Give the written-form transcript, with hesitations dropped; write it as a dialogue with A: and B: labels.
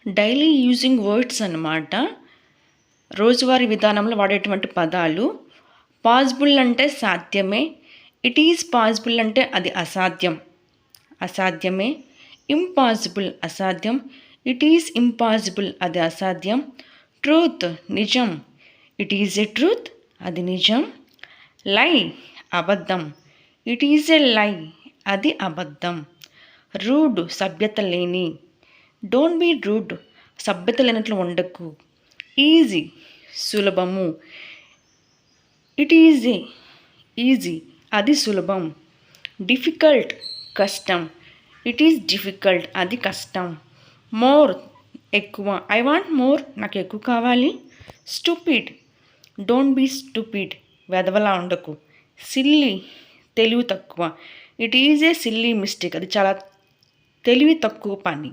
A: Daily using words అన్నమాట. రోజువారీ విధానంలో వాడేటువంటి పదాలు. పాసిబుల్ అంటే సాధ్యమే. ఇట్ ఈజ్ పాసిబుల్ అంటే అది అసాధ్యం, అసాధ్యమే. ఇంపాసిబుల్ అసాధ్యం. ఇట్ ఈజ్ ఇంపాసిబుల్ అది అసాధ్యం. ట్రూత్ నిజం. ఇట్ ఈజ్ ఎ ట్రూత్ అది నిజం. లై అబద్ధం. ఇట్ ఈజ్ ఎ లై అది అబద్ధం. రూడ్ సభ్యత లేని. డోంట్ బీ రూడ్ సభ్యత లేనట్లు ఉండకు. ఈజీ సులభము. ఇట్ ఈజ్ ఏ ఈజీ అది సులభం. డిఫికల్ట్ కష్టం. ఇట్ ఈజ్ డిఫికల్ట్ అది కష్టం. మోర్ ఎక్కువ. ఐ వాంట్ మోర్ నాకు ఎక్కువ కావాలి. స్టూపిడ్ డోంట్ బీ స్టూపిడ్ వెధవలా ఉండకు. సిల్లీ తెలివి తక్కువ. It is a silly mistake అది చాలా తెలివి తక్కువ పని.